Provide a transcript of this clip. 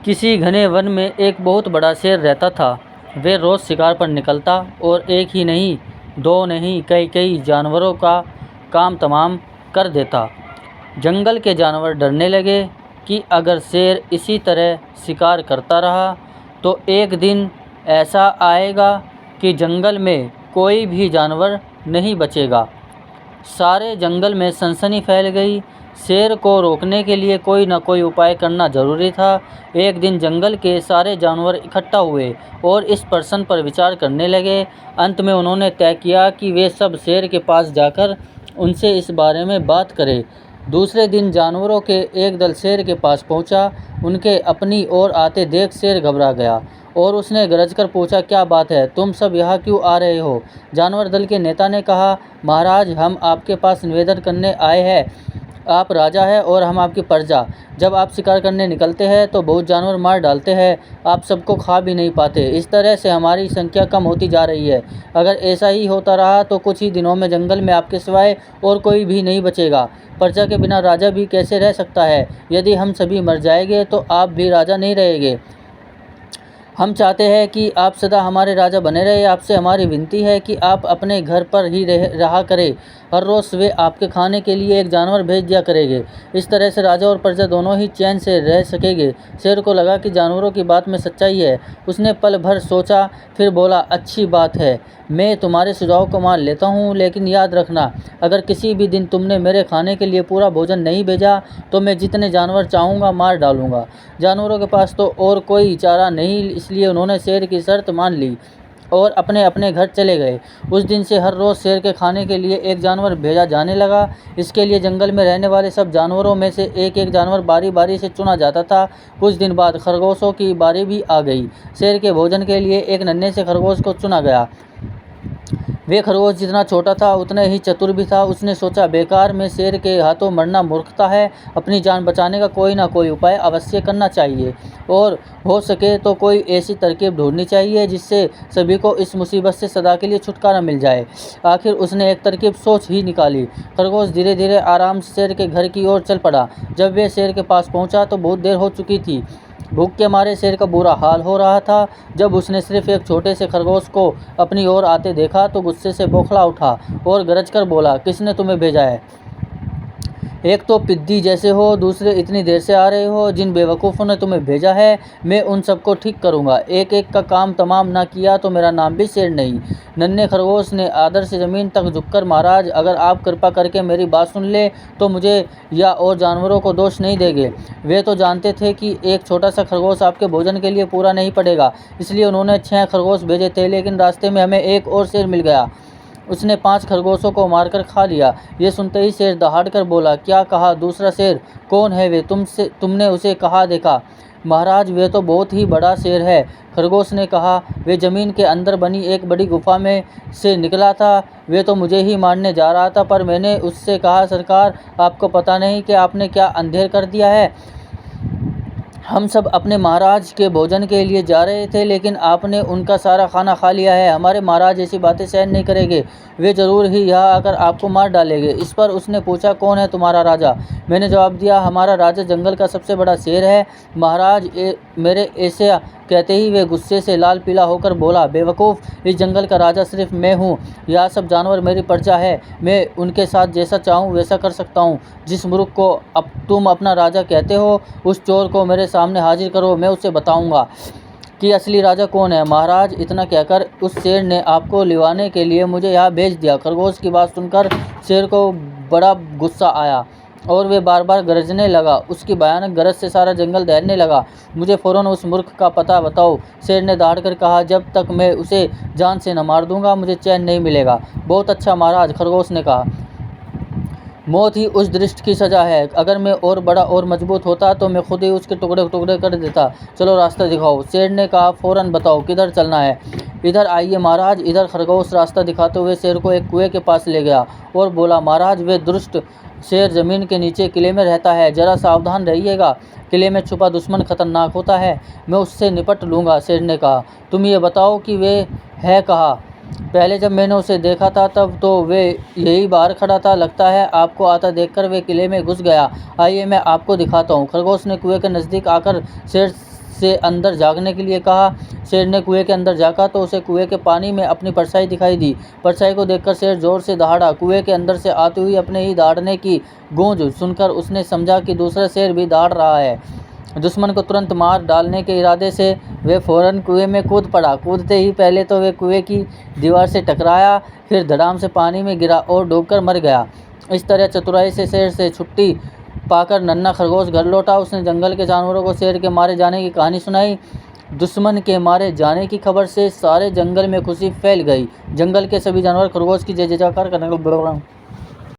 किसी घने वन में एक बहुत बड़ा शेर रहता था। वह रोज शिकार पर निकलता और एक ही नहीं, दो नहीं, कई कई जानवरों का काम तमाम कर देता। जंगल के जानवर डरने लगे कि अगर शेर इसी तरह शिकार करता रहा तो एक दिन ऐसा आएगा कि जंगल में कोई भी जानवर नहीं बचेगा। सारे जंगल में सनसनी फैल गई। शेर को रोकने के लिए कोई न कोई उपाय करना जरूरी था। एक दिन जंगल के सारे जानवर इकट्ठा हुए और इस प्रश्न पर विचार करने लगे। अंत में उन्होंने तय किया कि वे सब शेर के पास जाकर उनसे इस बारे में बात करें। दूसरे दिन जानवरों के एक दल शेर के पास पहुंचा। उनके अपनी ओर आते देख शेर घबरा गया और उसने गरजकर पूछा, क्या बात है, तुम सब यहाँ क्यों आ रहे हो? जानवर दल के नेता ने कहा, महाराज, हम आपके पास निवेदन करने आए हैं। आप राजा हैं और हम आपकी प्रजा। जब आप शिकार करने निकलते हैं तो बहुत जानवर मार डालते हैं, आप सबको खा भी नहीं पाते। इस तरह से हमारी संख्या कम होती जा रही है। अगर ऐसा ही होता रहा तो कुछ ही दिनों में जंगल में आपके सिवाय और कोई भी नहीं बचेगा। प्रजा के बिना राजा भी कैसे रह सकता है? यदि हम सभी मर जाएंगे तो आप भी राजा नहीं रहेंगे। हम चाहते हैं कि आप सदा हमारे राजा बने रहे। आपसे हमारी विनती है कि आप अपने घर पर ही रहा करें। हर रोज़ सुबह आपके खाने के लिए एक जानवर भेज दिया करेंगे। इस तरह से राजा और प्रजा दोनों ही चैन से रह सकेंगे। शेर को लगा कि जानवरों की बात में सच्चाई है। उसने पल भर सोचा, फिर बोला, अच्छी बात है, मैं तुम्हारे सुझाव को मान लेता हूँ, लेकिन याद रखना, अगर किसी भी दिन तुमने मेरे खाने के लिए पूरा भोजन नहीं भेजा तो मैं जितने जानवर चाहूँगा मार डालूँगा। जानवरों के पास तो और कोई चारा नहीं, इसलिए उन्होंने शेर की शर्त मान ली और अपने अपने घर चले गए। उस दिन से हर रोज़ शेर के खाने के लिए एक जानवर भेजा जाने लगा। इसके लिए जंगल में रहने वाले सब जानवरों में से एक एक जानवर बारी बारी से चुना जाता था। कुछ दिन बाद खरगोशों की बारी भी आ गई। शेर के भोजन के लिए एक नन्हे से खरगोश को चुना गया। वे खरगोश जितना छोटा था उतना ही चतुर भी था। उसने सोचा, बेकार में शेर के हाथों मरना मूर्खता है। अपनी जान बचाने का कोई ना कोई उपाय अवश्य करना चाहिए और हो सके तो कोई ऐसी तरकीब ढूंढनी चाहिए जिससे सभी को इस मुसीबत से सदा के लिए छुटकारा मिल जाए। आखिर उसने एक तरकीब सोच ही निकाली। खरगोश धीरे धीरे आराम से शेर के घर की ओर चल पड़ा। जब वे शेर के पास पहुंचा तो बहुत देर हो चुकी थी। भूख के मारे शेर का बुरा हाल हो रहा था। जब उसने सिर्फ एक छोटे से खरगोश को अपनी ओर आते देखा तो गुस्से से बौखला उठा और गरज कर बोला, किसने तुम्हें भेजा है? एक तो पिद्दी जैसे हो, दूसरे इतनी देर से आ रहे हो। जिन बेवकूफ़ों ने तुम्हें भेजा है मैं उन सबको ठीक करूंगा। एक एक का काम तमाम ना किया तो मेरा नाम भी शेर नहीं। नन्हे खरगोश ने आदर से ज़मीन तक झुककर, महाराज, अगर आप कृपा करके मेरी बात सुन ले तो मुझे या और जानवरों को दोष नहीं देंगे। वे तो जानते थे कि एक छोटा सा खरगोश आपके भोजन के लिए पूरा नहीं पड़ेगा, इसलिए उन्होंने 6 खरगोश भेजे थे, लेकिन रास्ते में हमें एक और शेर मिल गया। उसने 5 खरगोशों को मारकर खा लिया। ये सुनते ही शेर दहाड़ कर बोला, क्या कहा? दूसरा शेर कौन है वे? तुमने उसे कहाँ देखा? महाराज, वे तो बहुत ही बड़ा शेर है। खरगोश ने कहा, वे ज़मीन के अंदर बनी एक बड़ी गुफा में से निकला था। वे तो मुझे ही मारने जा रहा था, पर मैंने उससे कहा, सरकार, आपको पता नहीं कि आपने क्या अंधेर कर दिया है। हम सब अपने महाराज के भोजन के लिए जा रहे थे, लेकिन आपने उनका सारा खाना खा लिया है। हमारे महाराज ऐसी बातें सहन नहीं करेंगे। वे जरूर ही यहाँ आकर आपको मार डालेंगे। इस पर उसने पूछा, कौन है तुम्हारा राजा? मैंने जवाब दिया, हमारा राजा जंगल का सबसे बड़ा शेर है। महाराज मेरे ऐसे कहते ही वे गुस्से से लाल पीला होकर बोला, बेवकूफ़, इस जंगल का राजा सिर्फ मैं हूँ। यह सब जानवर मेरी प्रजा है। मैं उनके साथ जैसा चाहूँ वैसा कर सकता हूँ। जिस मूर्ख को अब तुम अपना राजा कहते हो, उस चोर को मेरे सामने हाजिर करो, मैं उसे बताऊँगा कि असली राजा कौन है। महाराज, इतना कहकर उस शेर ने आपको लिवाने के लिए मुझे यहाँ भेज दिया। खरगोश की बात सुनकर शेर को बड़ा गुस्सा आया और वे बार बार गरजने लगा। उसकी भयानक गरज से सारा जंगल दहलने लगा। मुझे फ़ौरन उस मूर्ख का पता बताओ। शेर ने दहाड़ कर कहा, जब तक मैं उसे जान से न मार दूंगा मुझे चैन नहीं मिलेगा। बहुत अच्छा महाराज, खरगोश ने कहा, मौत ही उस दृष्ट की सज़ा है। अगर मैं और बड़ा और मजबूत होता तो मैं खुद ही उसके टुकड़े टुकड़े कर देता। चलो रास्ता दिखाओ। शेर ने कहा, फ़ौरन बताओ किधर चलना है। इधर आइए महाराज। इधर खरगोश रास्ता दिखाते हुए शेर को एक कुएं के पास ले गया और बोला, महाराज, वे दुष्ट शेर ज़मीन के नीचे किले में रहता है, ज़रा सावधान रहिएगा। किले में छुपा दुश्मन खतरनाक होता है, मैं उससे निपट लूँगा। शेर ने कहा, तुम ये बताओ कि वे है कहाँ? पहले जब मैंने उसे देखा था तब तो वे यही बाहर खड़ा था। लगता है आपको आता देखकर वे किले में घुस गया। आइए मैं आपको दिखाता हूँ। खरगोश ने कुएं के नज़दीक आकर शेर से अंदर झाँकने के लिए कहा। शेर ने कुएं के अंदर झाँका तो उसे कुएं के पानी में अपनी परछाई दिखाई दी। परछाई को देखकर शेर जोर से दहाड़ा। कुएं के अंदर से आती हुई अपने ही दहाड़ने की गूंज सुनकर उसने समझा कि दूसरा शेर भी दहाड़ रहा है। दुश्मन को तुरंत मार डालने के इरादे से वे फौरन कुएं में कूद पड़ा। कूदते ही पहले तो वे कुएं की दीवार से टकराया, फिर धड़ाम से पानी में गिरा और डूबकर मर गया। इस तरह चतुराई से शेर से छुट्टी पाकर नन्हा खरगोश घर लौटा। उसने जंगल के जानवरों को शेर के मारे जाने की कहानी सुनाई। दुश्मन के मारे जाने की खबर से सारे जंगल में खुशी फैल गई। जंगल के सभी जानवर खरगोश की जय जयकार करने लगे।